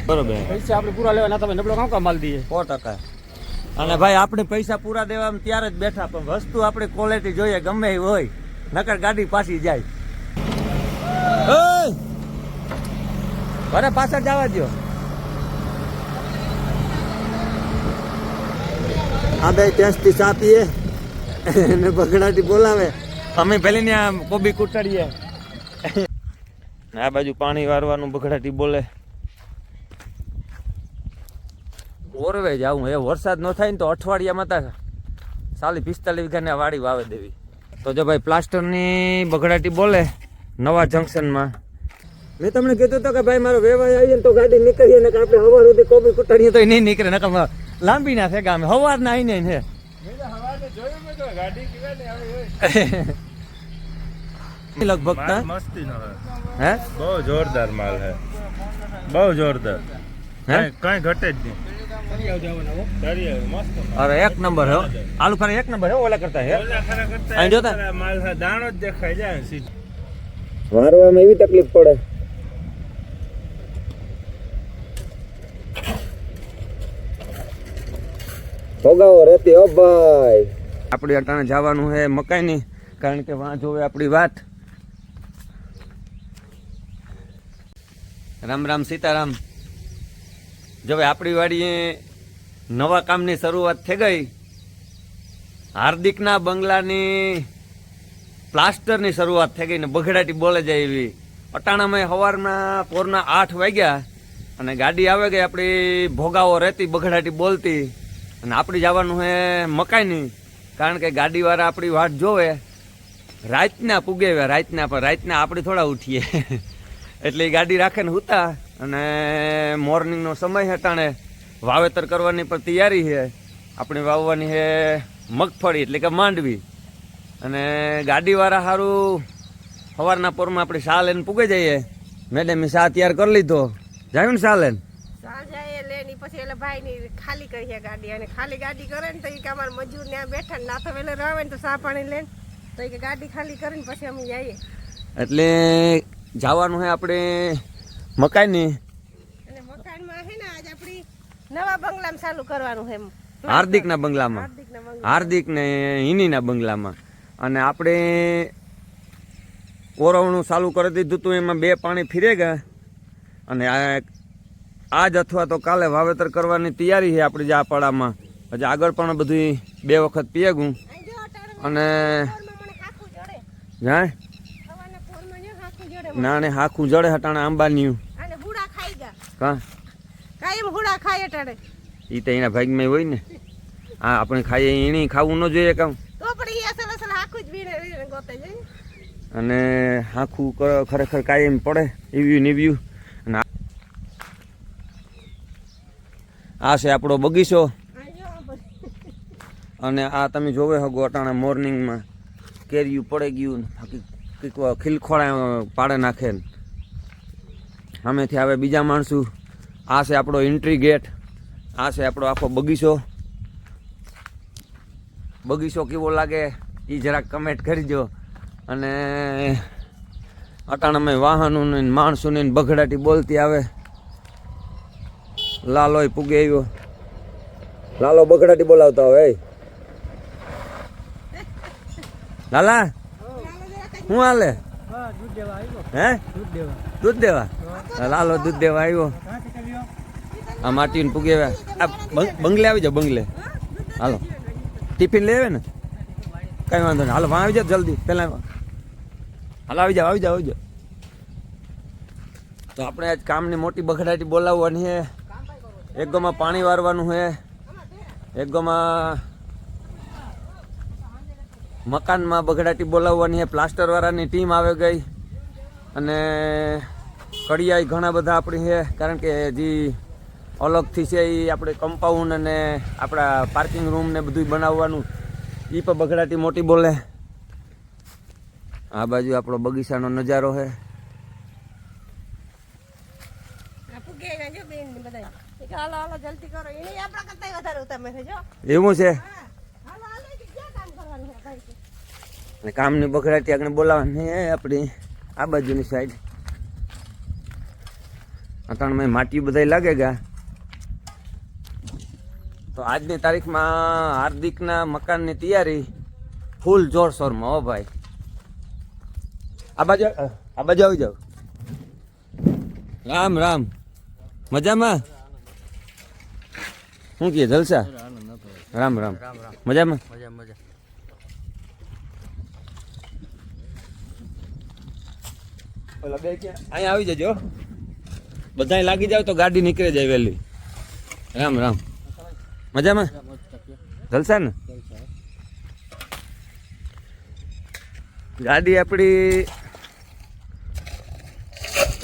બરોબર પૈસા આપણે પૂરા લેવાના તમે નબળો કામ માલ દઈએ 100%. અને ભાઈ આપણે પૈસા પૂરા દેવામાં ત્યારે જ બેઠા, પણ વસ્તુ આપણે ક્વોલિટી જોઈએ ગમે એ હોય, નકર ગાડી પાછી જાય. બરાબર પાછળ જવા દો. આ ભાઈ ટેસ્ટી ચા પીએ ને બગડાટી બોલાવે, અમે પેલી ને કોબી કુટાડીએ. આ બાજુ પાણી વારવાનું બગડાટી બોલે. ઓરવે જાવું એ વરસાદ ન થાય ને તો અઠવાડિયામાં તા 40-45 વીઘાની વાડી વાવે દેવી. તો જો ભાઈ પ્લાસ્ટરની બગડાટી બોલે નવા જંકશનમાં. મેં તમને કીધું તો કે ભાઈ મારો વ્યવહાર આવીએ ને તો ગાડી નીકળીએ ને આપણે સવાર સુધી કોબી કુટાડીએ તો નહીં નીકળે, નકર લાંબી ના થાય ગામે સવાર ના આવીને છે. લગભગ મસ્તી નો હે બહુ જોરદાર માલ હે, બહુ જોરદાર, કઈ ઘટે જ નહીં. અરે એક નંબર હે આલુ ખરા, એક નંબર હે ઓલા કરતા હે. અહીં જોતા માલ દાણો જ દેખાય જાય સીધો. વારવામાં એવી તકલીફ પડે. ભોગાવો રહેતી હો ભાઈ. આપણે અટાણે જવાનું હે મકાઈની, કારણ કે વાં જોવે આપણી વાત. રામ રામ સીતારામ. જો ભાઈ આપણી વાડીએ નવા કામની શરૂઆત થઈ ગઈ. હાર્દિકના બંગલાની પ્લાસ્ટરની શરૂઆત થઈ ગઈ ને બગડાટી બોલે જાય એવી. અટાણામાં સવારના પોરના 8 વાગ્યા અને ગાડી આવે ગઈ આપણી ભોગાવો રહેતી બગડાટી બોલતી. અને આપણે જવાનું હે મકાઈની, કારણ કે ગાડીવાળા આપણી વાટ જોવે. રાતના પૂગે રાતના, પણ રાતના આપણે થોડા ઉઠીએ એટલે એ ગાડી રાખે ને હુતા. અને મોર્નિંગનો સમય હટાણે વાવેતર કરવાની પણ તૈયારી છે. આપણે વાવવાની છે મગફળી એટલે કે માંડવી. અને ગાડીવાળા સારું સવારના પોરમાં આપણે સા લઈને પૂગે જઈએ. મેડમે સા તૈયાર કરી લીધો, જાય ને સા લઈને પછી એટલે ભાઈ ની ખાલી કરીએ ગાડી, અને ખાલી ગાડી કરે ને તો એ કે અમારા મજૂર ત્યાં બેઠા ને નાથો વેલે રહે ને તો સા પાણી લઈને તો એ કે ગાડી ખાલી કરીને પછી અમે જઈએ. એટલે જવાનું છે આપણે મકાઈની. અને મકાનમાં છે ને આજ આપણી નવા બંગલામાં ચાલુ કરવાનું છે. હાર્દિકના બંગલામાં, હાર્દિક ને હિનીના બંગલામાં. અને આપણે ઓરવણું ચાલુ કરી દીધું હતું, એમાં 2 પાણી ફીરે ગયા. અને આજ અથવા તો કાલે વાવેતર કરવાની તૈયારી છે આપણી આ પાડામાં. હજી આગળ પણ બધું 2 વખત પીએગું. અને જાય ના ને હાખું જડે હટાણે આંબાની કા કાયમ હુડા ખાય અટાડે. ઈ તો એના ભાગમાં હોય ને. હા આપણે ખાઈએ એની ખાવું ન જોઈએ કામ. તો પણ ઈ અસલ અસલ હાખું જ વીણે ગોતે જાય. અને હાખું ખરેખર કાયમ પડે એવ્યું નેવ્યું. અને આ છે આપણો બગીચો. અને આ તમે જોવે હગો અટાણા મોર્નિંગમાં કેરીયું પડે ગયું, ખીલખોળા પાડે નાખે. સામેથી આવે બીજા માણસો. આ છે આપણો એન્ટ્રી ગેટ. આ છે આપણો આખો બગીચો. બગીચો કેવો લાગે એ જરાક કમેન્ટ કરજો. અને અટાણામાં વાહનો ને માણસો ને બગડાટી બોલતી આવે. લાલોય પૂગે આવ્યો. લાલો બગડાટી બોલાવતા હોય. લાલા શું હાલે? હે દૂધ દેવા? લાલો દૂધ દેવા આવ્યો. આ માટીને પૂગે આ બંગલે આવી જાવ, બંગલે હાલો. ટિફિન લેવે ને કઈ વાંધો નહીં, હાલો વાં આવી જાવ જલ્દી પેલા. હાલો આવી જાવ, આવી જાવ, આવી જાવ. તો આપણે આજ કામની મોટી બગડાટી બોલાવવાની છે. એક ગોમાં પાણી વારવાનું છે, એક ગોમાં મકાનમાં બગડાટી બોલાવવાની છે. પ્લાસ્ટરવાળાની ટીમ આવે ગઈ. અને કડિયાઈ ઘણા બધા આપણી છે, કારણ કે જે અલગથી છે એ આપણે કમ્પાઉન્ડ અને આપણા પાર્કિંગ રૂમ ને બધું બનાવવાનું. એ પણ બગડાટી મોટી બોલે. આ બાજુ આપણો બગીચાનો નજારો છે. એવું છે કામની બગડાટી આગળ બોલાવવાની આપણી આ બાજુની સાઈડ. અટાણમાં માટી બધા લાગે ગયા. તો આજની તારીખમાં હાર્દિકના મકાનની તૈયારી ફૂલ જોરશોરમાં. હો ભાઈ, આ બાજુ આવી જાવ. રામ રામ, મજામાં? શું કહે જલસા? રામ રામ, મજામાં? અહીંયા આવી જજો, બધાય લાગી જાવ તો ગાડી નીકળી જાય વહેલી. રામ રામ, મજામાં? જલસા ને? ગાડી આપણી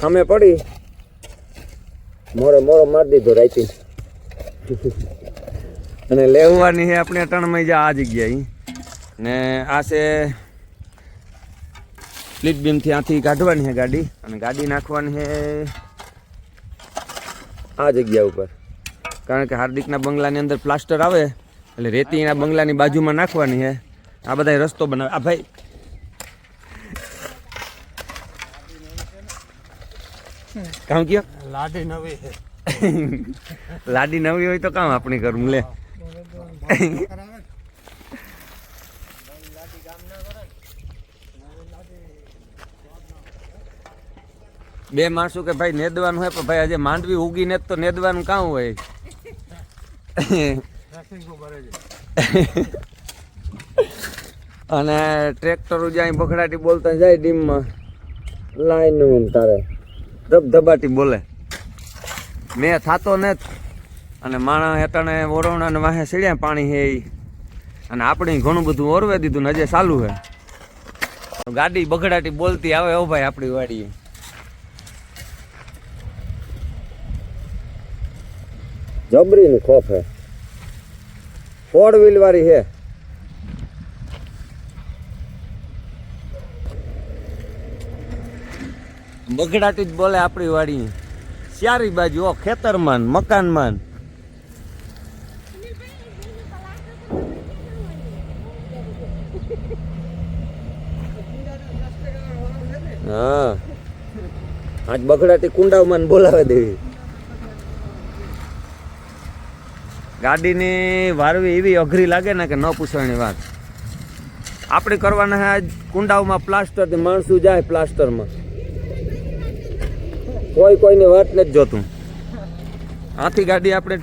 અમે પડી, મોરો મારી દીધો રાઈતી. અને લેવાની છે આપણે અટાણમાં જા આ જગ્યાએ. ને આ છે સ્પ્લિટ બીમથી આથી કાઢવાની છે ગાડી, અને ગાડી નાખવાની છે આ જગ્યા ઉપર. કારણ કે હાર્દિકના બંગલાની અંદર પ્લાસ્ટર આવે એટલે રેતી એના બંગલાની બાજુમાં નાખવાની છે. આ બધા રસ્તો બનાવે. આ ભાઈ કામ કયો? લાડી નવી છે. લાડી નવી હોય તો કામ આપણી કરવું લે. બે માણસો કે ભાઈ નેદવાનું હોય, પણ ભાઈ આજે માંડવી ઉગી ને તો નેદવાનું કામ હોય. અને ટ્રેક્ટરો જ્યાં બખડાટી બોલતા જાય ડીમમાં લાઈન તારે ધબધબાટી બોલે. મેં થાતો ને અને માણસ હેઠાણે ઓરવણા ને વાહે સીડ્યા પાણી હે ઈ. અને આપણે ઘણું બધું ઓરવે દીધું ને હજે ચાલુ હે. ગાડી બગડાટી બોલતી આવે. હો ભાઈ આપણી વાડી જબરી ની ખોફ હે, 4 વ્હીલ વાળી હે. બગડાટી જ બોલે આપણી વાડી. ચારી બાજુ ખેતરમાં મકાનમાં. હા, આજ બગડાટી કુંડામાં બોલાવે દેવી. ગાડીની વારવી એવી અઘરી લાગે ને કે ન પૂછવાની વાત. આપણે કરવાના આજ કુંડાઓમાં પ્લાસ્ટર, માણસું જાય પ્લાસ્ટરમાં. કોઈની વાત નથી જોતું. આથી ગાડી આપણે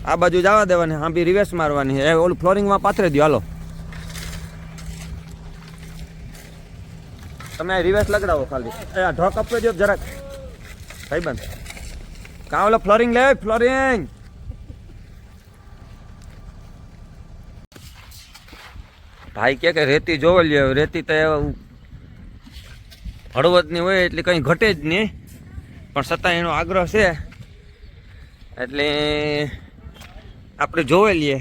આ બાજુ જવા દેવાની, હા બી રિવર્સ મારવાની. ઓલું ફ્લોરિંગમાં પાથરે દો. હાલો તમે રિવર્સ લગાડો ખાલી. એ ઢોક આપજો જો જરાક ભાઈબંધ. કાં ઓલો ફ્લોરિંગ લે, ફ્લોરિંગ. ભાઈ કે રેતી જોવા લે. રેતી તો હળવદની હોય એટલે કંઈ ઘટે જ નહીં, પણ છતાં એનો આગ્રહ છે એટલે આપણે જોઈ લઈએ.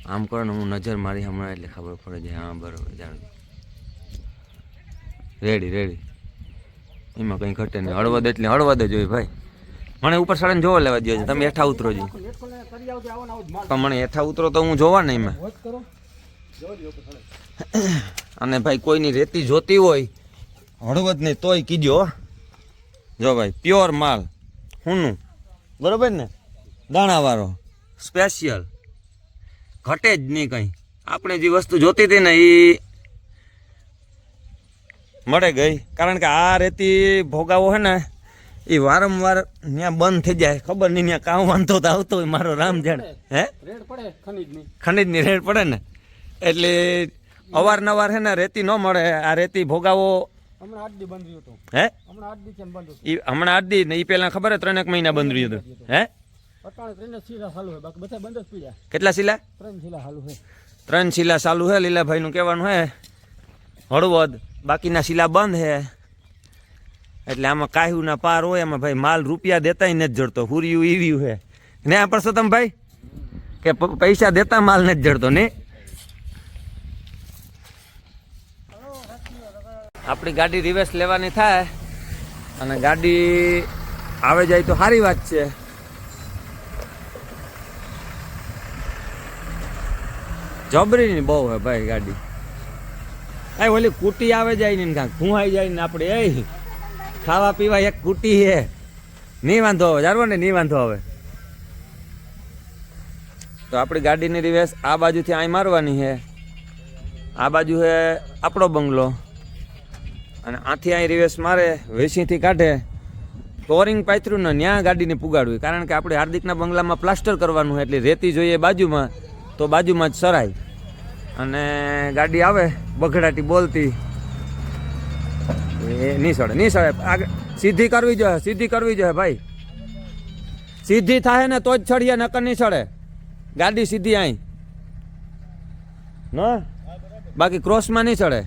આમ કરો ને, હું નજર મારી હમણાં એટલે ખબર પડે છે. હા બરોબર, જાણું. રેડી એમાં કંઈ ઘટે નહીં. હળવદ એટલે હળવદ જ હોય ભાઈ. મને ઉપર સડન જોવા લેવા દો. તમે હેઠા ઉતરો છો, પણ મને હેઠા ઉતરો તો હું જોવા નહીં એમાં. અને ભાઈ કોઈની રેતી જોતી હોય હળવદ નહીં તોય કીજો. જો ભાઈ પ્યોર માલ હુંનું, બરોબર ને? દાણાવાળો સ્પેશિયલ, ઘટે જ નહીં કંઈ. આપણે જે વસ્તુ જોતી હતી ને એ મળે ગઈ. કારણ કે આ રેતી ભોગાવો છે ને એ વારંવાર ત્યાં બંધ થઈ જાય. ખબર નહીં ત્યાં કામ વાંધો તો આવતો હોય. મારો રામ જાણે. હે રેડ પડે ખનીજની. ખનીજની રેડ પડે ને એટલે અવારનવાર છે ને રેતી ન મળે. આ રેતી ભોગાવો હમણાં 8 દી બંધ રહ્યું હતું. હે હમણાં 8 દી કેમ બંધ હતું? હમણાં 8 દી ને એ પહેલા ખબર હે 3 મહિના બંધ રહ્યું હતું. હે અટાણે 3 શીલા ચાલુ છે, બાકી બધા બંધ જ પીડ્યા. કેટલા શીલા? 3 શીલા ચાલુ છે. 3 શીલા ચાલુ છે. લીલાભાઈ નું કહેવાનું હે હળવદ, બાકીના શીલા બંધ હે. એટલે આમાં કાહ્યું ના પાર હોય. એમાં ભાઈ માલ રૂપિયા દેતા નથી જડતો. હુરિયું ઈવ્યું હે ને આ પરસોત્તમ ભાઈ કે પૈસા દેતા માલ નથી જડતો ને. આપણી ગાડી રિવર્સ લેવાની થાય અને ગાડી આવે જાય તો સારી વાત છે. જબરીની બહુ હે ભાઈ ગાડી. એ ઓલી કુટી આવે જાય ને કાંક ભૂહાઈ જાય ને આપણે એ ખાવા પીવા એક કુટી હે નહીં વાંધો હવે જાણવો ને નહીં વાંધો હવે તો આપણી ગાડીની રિવેસ આ બાજુથી અહીં મારવાની છે આ બાજુ છે આપણો બંગલો અને આથી અહીં રિવેસ મારે વેસીથી કાઢે ટોરિંગ પાથર્યું ને ત્યાં ગાડીને પુગાડવી કારણ કે આપણે હાર્દિકના બંગલામાં પ્લાસ્ટર કરવાનું હોય એટલે રેતી જોઈએ બાજુમાં તો બાજુમાં જ સરાય અને ગાડી આવે બગડાટી બોલતી એ નહીં સડે આગળ સીધી કરવી જોઈએ ભાઈ સીધી થાય ને તો જ ચડીએ નકર નહીં ચડે ગાડી સીધી અહીં ન બાકી ક્રોસમાં નહીં ચડે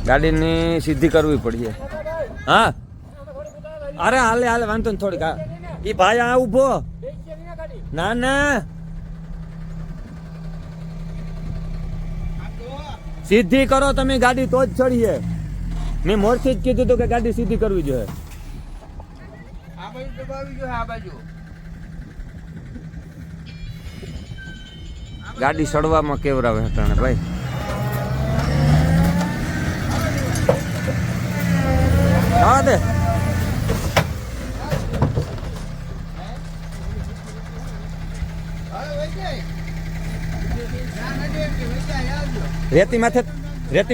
ગાડીની સીધી કરવી પડીએ હા અરે હાલે વાંધો ને થોડીક એ ભાઈ આ ઉભો ના સીધી કરો તમે ગાડી તો જ ચડીએ મેં મોરથી જ કીધું હતું કે ગાડી સીધી કરવી જોઈએ ગાડી સડવામાં કેવરાવે હટાણે ભાઈ હા દે રેતી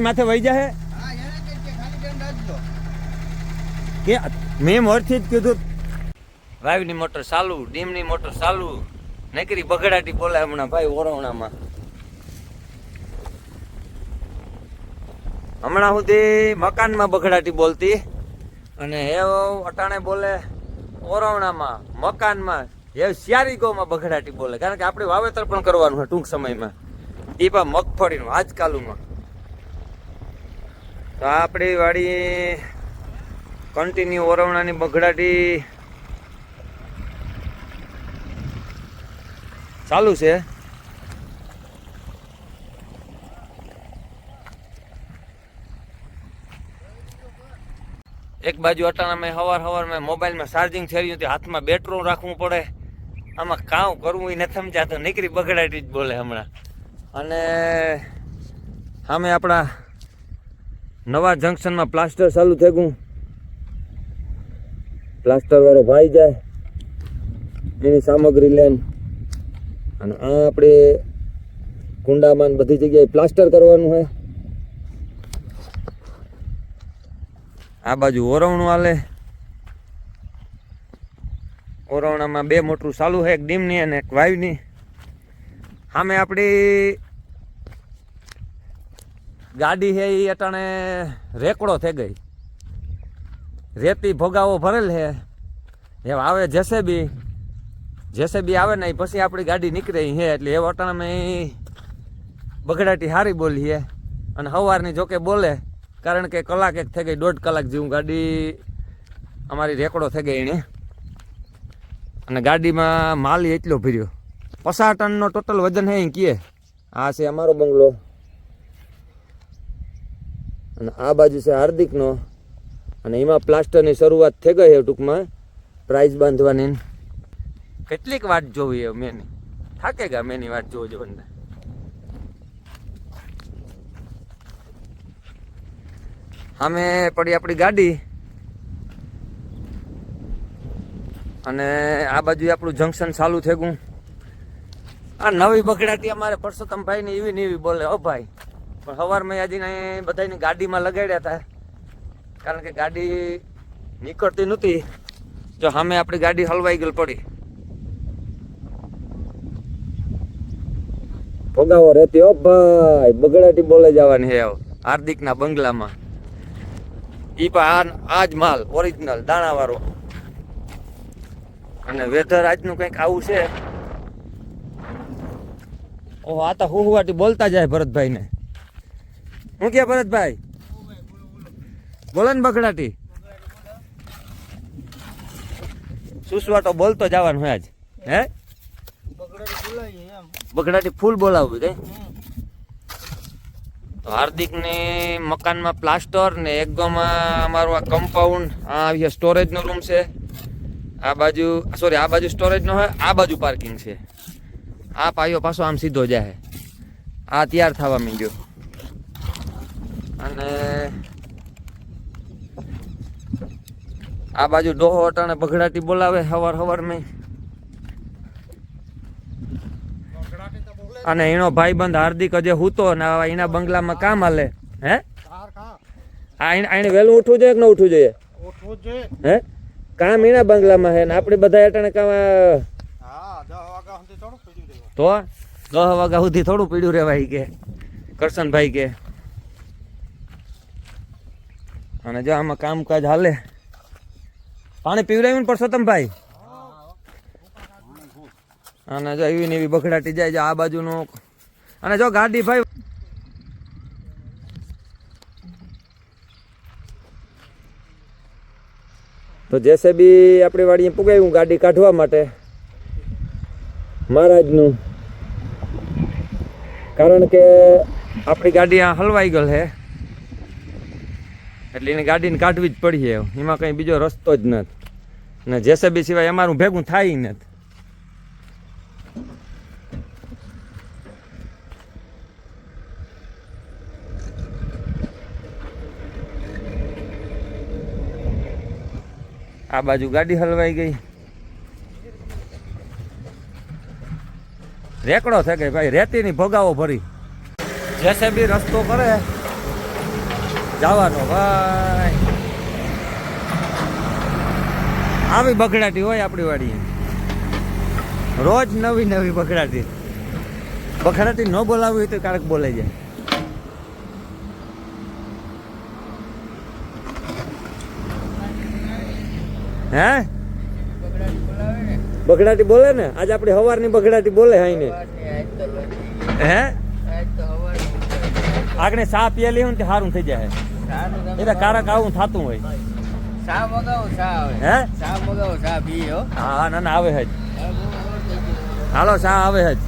માથે વહી જાય કે મેં મોરથી જ કીધું વાયની મોટર ચાલુ ડીમની મોટર ચાલુ નકરી બગડાટી બોલે હમણાં ભાઈ ઓરવણામાં હમણાં સુધી મકાનમાં બગડાટી બોલતી અને એ અટાણે બોલે ઓરવણામાં મકાનમાં એ શિયારીગોમાં બગડાટી બોલે કારણ કે આપણે વાવેતર પણ કરવાનું છે ટૂંક સમયમાં એ પણ મગફળીનું આજકાલમાં તો આપણી વાડી કન્ટિન્યુ ઓરવણાની બગડાટી ચાલુ છે એક બાજુ અટાણામાં હવાર મોબાઈલમાં ચાર્જિંગ થઈ રહ્યું હાથમાં બેટરું રાખવું પડે આમાં કામ કરવું એ નથી સમજાતો નીકળી બગડાટી જ બોલે હમણાં અને સામે આપણા નવા જંકશનમાં પ્લાસ્ટર ચાલુ થઈ ગયું પ્લાસ્ટર વાળો ભાઈ જાય એની સામગ્રી લઈને અને આ આપણે કુંડામાં બધી જગ્યાએ પ્લાસ્ટર કરવાનું હોય આ બાજુ ઓરવણું હાલે ઓરવણામાં બે મોટરું ચાલુ છે એક ડીમની અને એક વાયુની સામે આપણી ગાડી છે એ અટાણે રેકડો થઈ ગઈ રેતી ભોગાવો ભરેલ છે એ આવે જેસેબી આવે ને પછી આપણી ગાડી નીકળે છે એટલે એ અટાણામાં બગડાટી હારી બોલી છે અને સવારની જોકે બોલે કારણ કે કલાક એક થઈ ગઈ 1.5 કલાક જેવું ગાડી અમારી રેકડો થઈ ગઈ એને અને ગાડીમાં માલ એટલો ભર્યો 50 ટનનો ટોટલ વજન હે કીએ આ છે અમારો બંગલો અને આ બાજુ છે હાર્દિકનો અને એમાં પ્લાસ્ટરની શરૂઆત થઈ ગઈ છે ટૂંકમાં પ્રાઇઝ બાંધવાની કેટલીક વાત જોવી મેની થાકેગા મેની વાત જોજો બંને સામે પડી આપણી ગાડી અને આ બાજુ આપણું જંકશન ચાલુ થઈ ગયું આ નવી બગડાટી અમારે પરસોત્તમભાઈ ની એવી બોલે ઓ ભાઈ પણ સવારમાં આજે બધાની ગાડીમાં લગાડ્યા હતા કારણ કે ગાડી નીકળતી નહોતી જો સામે આપણી ગાડી હલવાઈ ગયેલ પડી ભોગાવો રહેતી ઓ ભાઈ બગડાટી બોલે જવાની હે હાર્દિકના બંગલામાં ઈ પણ આ જ માલ ઓરિજિનલ દાણાવાળો અને વેધર આજનું કંઈક આવું છે ઓહ આ તો હુવાટી બોલતા જાય ભરતભાઈ ને હું કે ભરતભાઈ બોલે ને બગડાટી સુસવાટો બોલતો જવાનું હોય આજ હે બગડાટી ફૂલ બોલાવવું કઈ તો હાર્દિક ને મકાનમાં પ્લાસ્ટર ને એકમાં અમારું આ કમ્પાઉન્ડ આ સ્ટોરેજ નો રૂમ છે આ બાજુ સોરી આ બાજુ સ્ટોરેજ નો હોય, આ બાજુ પાર્કિંગ છે. આ પાયો પાછો આમ સીધો જાય. આ તૈયાર થવા માંડ્યો અને આ બાજુ ડોહો અટાણે બગડાટી બોલાવે હવાર માં. અને એનો ભાઈબંધ હાર્દિક અજે હૂતો ને એના બંગલામાં કામ હાલે. હે એને વહેલું ઉઠવું જોઈએ કે ન ઉઠવું જોઈએ? હે કામ એના બંગલામાં હે ને આપણે બધા અટાણે કામ તો 10 વાગ્યા સુધી થોડું પીડ્યું રહેવાય કે કરશનભાઈ કે. અને જો આમાં કામકાજ હાલે. પાણી પીવડાવ્યું ને પરસોત્તમભાઈ? અને જો એવી ને એવી બખડાટી જાય છે આ બાજુનું. અને જો ગાડી ભાઈ તો જેસીબી આપણી વાડીએ પુગાવ્યું ગાડી કાઢવા માટે મહારાજનું. કારણ કે આપણી ગાડી આ હલવાઈ ગયેલ છે એટલે એની ગાડીને કાઢવી જ પડી છે. એમાં કંઈ બીજો રસ્તો જ નથી ને જેસીબી સિવાય અમારું ભેગું થાય નથી. આ બાજુ ગાડી હલવાઈ ગઈ. રેકડો થઈ ગઈ ભાઈ, રેતીની ભોગાવો ભરી. જેસીબી રસ્તો કરે જવાનો ભાઈ. આવી બગડાટી હોય આપણી વાડી, રોજ નવી નવી બગડાટી. બગડાટી ન બોલાવી હોય તો ક્યારેક બોલાઈ જાય. હે બગડાટી બોલે ને? આજે આપડી હવારની બગડાટી બોલે હાઈને. હે આગળ સા પીએલી હોય ને સારું થઈ જાય. એટલે કારક આવું થતું હોય. સા મગાવો સા આવે. હે સા મગાવો સા પી હો. હા ના ના આવે હજ. હાલો સા આવે હજ.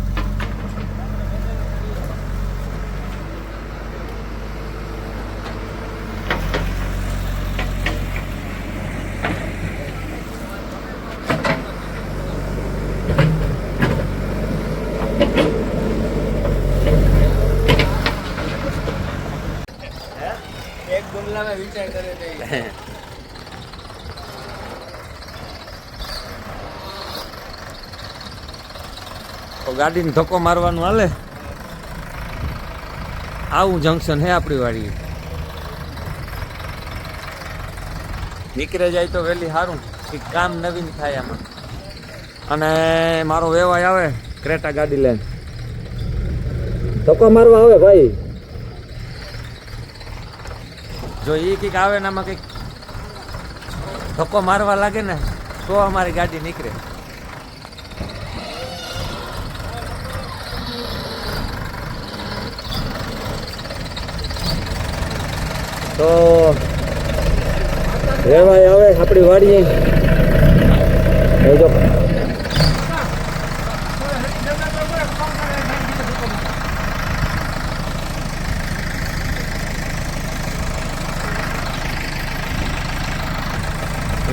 એક ગુમલામાં વિચાર કરે છે. તો ગાડીને ધક્કો મારવાનું હાલે. આવું જંકશન હે આપણી વાડી. નીકળે જાય તો વહેલી સારું, કામ નવીન થાય આમાં. અને મારો વેવાય આવે ક્રેટા ગાડી લઈને ધક્કો મારવા આવે ભાઈ. જો એ કંઈક આવે ને આમાં કંઈક ધક્કો મારવા લાગે ને તો અમારી ગાડી નીકળે. તો રેવાય આવે આપણી વાડીએ. જો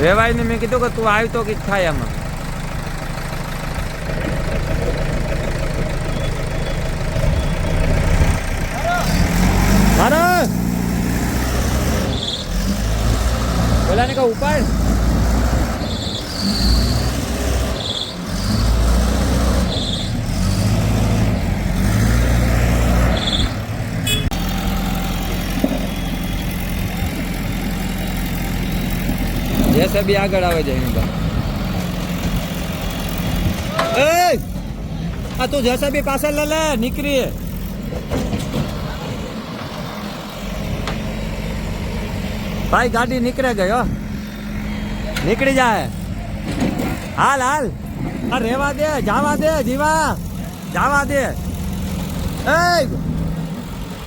રેવાય ને મેં કીધું કે તું આવી તો કંઈક થાય આમાં. મારા પેલા ને કહું ઉપાડ. જેસીબી આગળ આવે છે એની પાસે. આ તું જેસીબી પાછળ લે નીકળી. ભાઈ ગાડી નીકળે ગઈ હો, નીકળી જાય. હાલ હાલ. આ રેવા દે, જવા દે જીવા, જવા દે. એ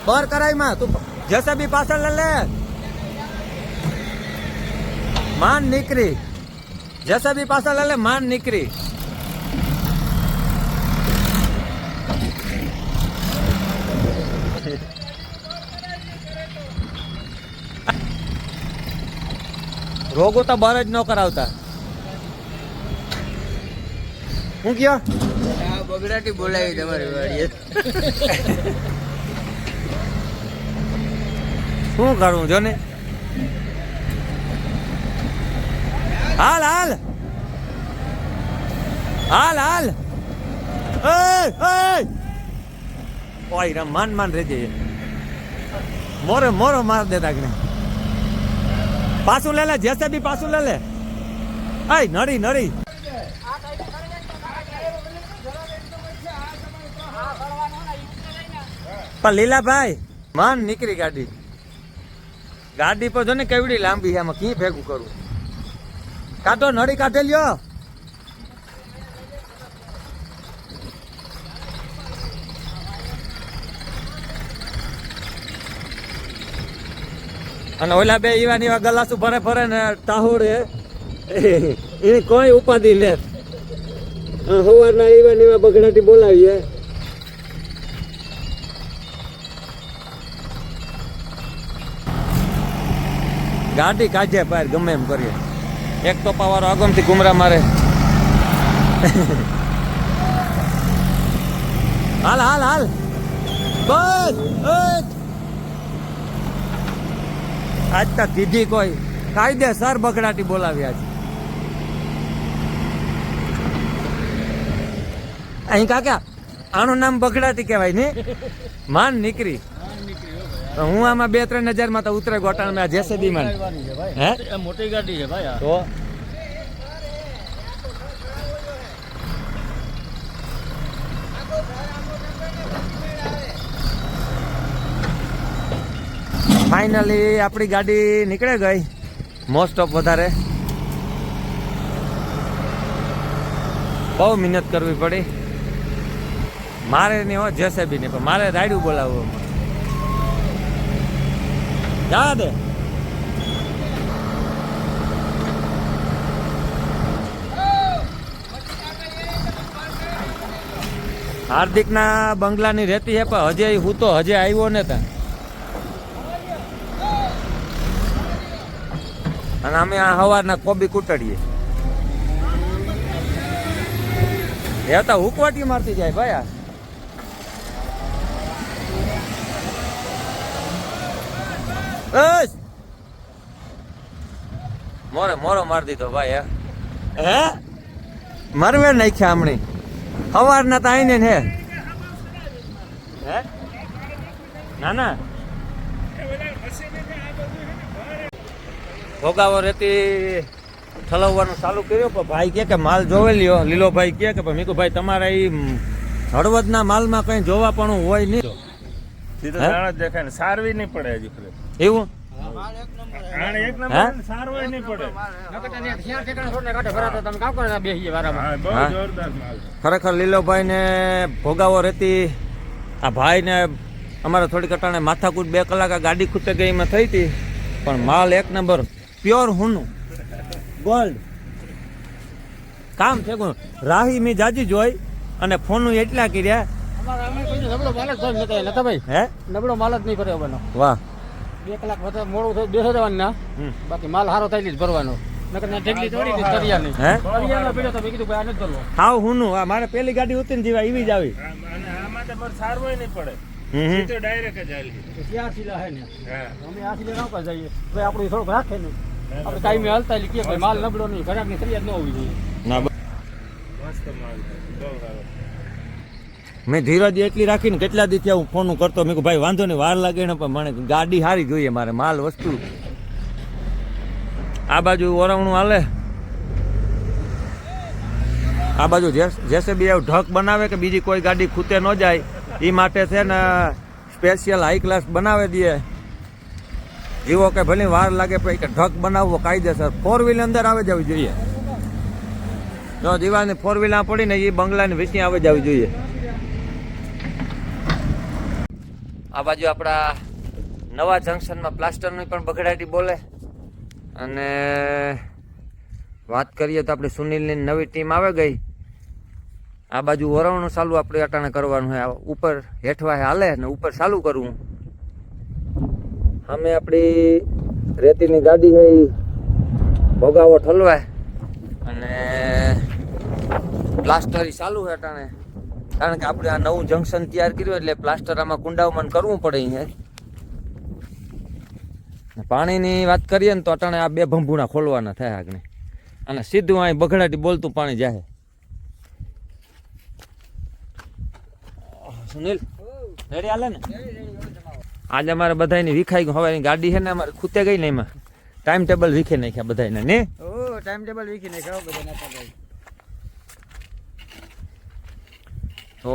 બર કરાઈમાં તું જેસીબી પાછળ લે. માન નીકળી. જેસીબી પાછળ લે માન નીકળી. રોગો તો બહાર જ ન કરાવતા. હું કયો આ બગડાટી બોલાવી તમારી વાડીએ. શું કરું જો ને હાલ હાલ હાલ હાલ ઓય રમ માન માન રહેજે મોરે મોરો માર દેતા કે પાછું લે લે જેસેબી પાછું લે લે આય નડી નડી પણ લીલાભાઈ માન નીકળી ગાડી ગાડી પર જો ને કેવડી લાંબી છે આમાં કી ભેગું કરવું કાઢો નડી કાઢે લ્યો અને ઓલા બે ઈવા નીવા ગલાસુ ભરે ભરે ને ટાહોડે એની કોઈ ઉપાધિ લે સવારના ઈવા નીવા બગડાટી બોલાવીએ ગાડી કાઢે બહાર ગમે એમ કરીએ એક તો પાવારો આગમથી ગુમરા મારે હાલ હાલ હાલ બસ આજ તક કીધી કોઈ કાયદેસર બગડાટી બોલાવ્યા છે અહીં કાકા આનું નામ બગડાટી કહેવાય ને માન નીકળી હું આમાં 2-3 હજારમાં તો ઉતરે ગોટાણ માં જેસીબી માં હે મોટી ગાડી છે ભાઈ તો ફાઇનલી આપણી ગાડી નીકળે ગઈ મોસ્ટ ઓફ વધારે બહુ મહેનત કરવી પડી મારે નહીં હો જેસીબી નહીં પણ મારે રાયડું બોલાવવું જા દે હાર્દિક ના બંગલાની રહેતી છે પણ હજે હું તો હજે આવ્યો ને ત્યાં અને અમે આ સવારના કોબી કૂટડીએ એ તો હુકવાટી મારતી જાય ભાઈ આ મોરે મોરો માર દીધો ભાઈ હે મરવે નાખ્યા હમણી સવારના તો આઈને હે ના ના ભોગાવો રેતી ઠલવવાનું ચાલુ કર્યું પણ ભાઈ કે માલ જોવે લ્યો લીલો ભાઈ કે મીકુ ભાઈ તમારા એ હળવદના માલમાં કઈ જોવા પણ હોય નહીં સીધો દાણા જ દેખાય ને સારવી નહીં પડે હજી ખરે એવું આને એક નંબર સારવાય નહીં પડે હા, બહુ હા. જોરદાર માલ છે. ખરેખર લીલોભાઈ ને ભોગાવો રહેતી આ ભાઈ ને અમારે થોડી કટાણે માથાકૂટ 2 કલાક આ ગાડી ખૂતે ગઈ એમાં થઈ હતી પણ માલ એક નંબર પ્યોર હુનું ગોલ્ડ કામ છે રાહી મેં જાજી જોઈ અને ફોન એટલા કર્યા હે નબળો માલ જ નહીં ભર્યો બનો વાહ 2 કલાક મોડું થયું બેસો જવાનું ના હમ. બાકી માલ સારો થઈ જ ભરવાનો નકર ઢેકલી તોડી દીધી તરિયાની હે તરિયાનો પીડ્યો તો મેં કીધું ભાઈ આને જ ભરવો હાવ હુનું આ મારે પેલી ગાડી ઉતરીને જીવા એવી જ આવી અને આમાં તો મારે સારવાય નહીં પડે હમ. સીધો ડાયરેક્ટ જ હાલી. ત્યાં સિલા હે ને હા. અમે આ સિલા નહોતા જઈએ ભાઈ આપણું થોડુંક રાખે ને આપણે કાયમી હાલતા એટલે કે ભાઈ માલ નબળો નહીં ઘરાકની ફરિયાદ ન હોવી જોઈએ ના મસ્ત માલ છે. બહુ સારો. મેં ધીરજ એટલી રાખીને કેટલા દી થયા હું ફોન કરતો મેં કહ્યું ભાઈ વાંધો નહીં વાર લાગે ને પણ મને ગાડી સારી જોઈએ મારે માલ વસ્તુ આ બાજુ ઓરવણું હાલે આ બાજુ જેસીબી એવું ઢક બનાવે કે બીજી કોઈ ગાડી ખૂતે ન જાય એ માટે છે ને સ્પેશિયલ હાઈ ક્લાસ બનાવી દે જીવો કે ભલે વાર લાગે પછી કે ઢક બનાવવો કાયદેસર 4 વ્હીલ અંદર આવે જવી જોઈએ જો દીવાની 4 વ્હીલ પડી ને એ બંગલાની વીસી આવે જવી જોઈએ આ બાજુ આપણા નવા જંકશનમાં પ્લાસ્ટરની પણ બગડાટી બોલે અને વાત કરીએ તો આપણે સુનિલની નવી ટીમ આવે ગઈ આ બાજુ વરવણું ચાલુ આપણે અટાણે કરવાનું છે ઉપર હેઠવા હાલે ને ઉપર ચાલુ કરવું અમે આપણી રેતીની ગાડી છે એ ભોગાવો ઠલવાય અને પ્લાસ્ટર ઈ ચાલુ છે અટાણે, કારણ કે આપણે આ નવું જંકશન તૈયાર કર્યું એટલે પ્લાસ્ટર આમાં કુંડાવમાં કરવું પડે અહીંયા. પાણીની વાત કરીએ ને તો અટાણે આ 2 ભંભુણા ખોલવાના થાય આગળ, અને સીધું અહીં બગડાટી બોલતું પાણી જાય. સુનિલ રેડી હાલે ને? આજે અમારે બધાની વિખાઈ ગયું. હવે ગાડી છે ને અમારે ખૂતે ગઈ ને, એમાં ટાઈમ ટેબલ વીખી નાખ્યા બધાને ને. ટાઈમ ટેબલ વીખી નાખ્યા બધા નાતા ભાઈ. તો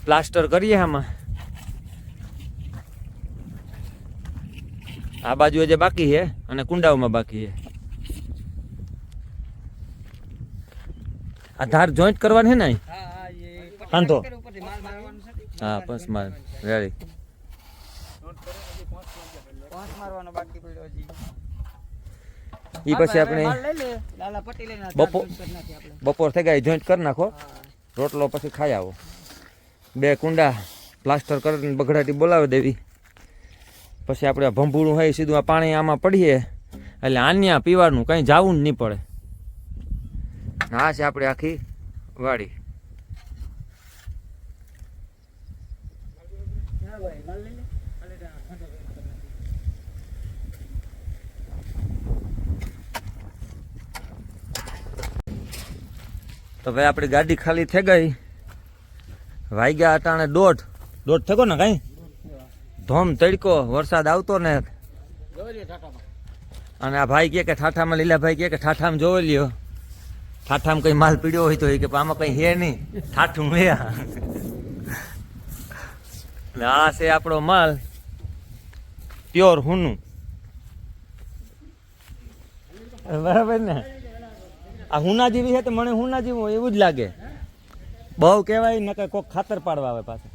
પ્લાસ્ટર કરીએ આમાં. આ બાજુ જે બાકી છે અને કુંડાઓમાં બાકી છે. આ ધાર જોઈન્ટ કરવાની છે ને અહીં? કાંધો. હા બસ માર રેડી. મારવાનો બાકી પડ્યો છે. ઈ પછી આપણે લાલા પટ્ટી લઈને બપોર થઈ ગયા જોઈન્ટ કરી નાખો, રોટલો પછી ખાઈ આવો. 2 કુંડા પ્લાસ્ટર કરીને બગડાટી બોલાવી દેવી. પછી આપણે ભંભૂળું હોય સીધું આ પાણી આમાં પડીએ એટલે આન્યા પીવાનું કંઈ જાવું જ નહીં પડે. આ છે આપણે આખી વાડી. તો ભાઈ આપણી ગાડી ખાલી થઈ ગઈ. વાગ્યા અટાણે 1:30 થયો ને કઈ ધોમ તડકો વરસાદ આવતો ને, અને આ ભાઈ કે ઠાઠામાં લીલા ભાઈ કે ઠાઠામાં જોઈ લ્યો. ઠાઠામાં કઈ માલ પીડ્યો હોય તો કે આમાં કઈ હે નહીં, ઠાઠું હે. આ છે આપણો માલ પ્યોર હુનું, બરાબર ને? આ હુના જેવી છે તો મને હુના જેવું એવું જ લાગે. બહુ કહેવાય ને કે કોક ખાતર પાડવા આવે પાછા.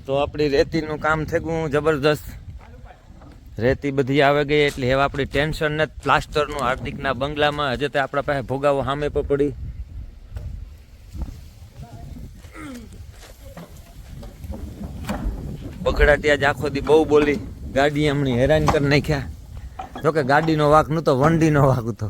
તો આપણી રેતીનું કામ થઈ ગયું જબરદસ્ત. રેતી બધી આવે ગઈ એટલે હવે આપણી ટેન્શન ને પ્લાસ્ટરનું હાર્દિકના બંગલામાં હજે તો આપણા પાસે ભોગાવો સામે પર પડી. બગડાટી આજ આખો દી બહુ બોલી, ગાડી હમણાં હેરાન કરી નાખ્યા. જોકે ગાડીનો વાંક નહોતો, વંડીનો વાંક હતો.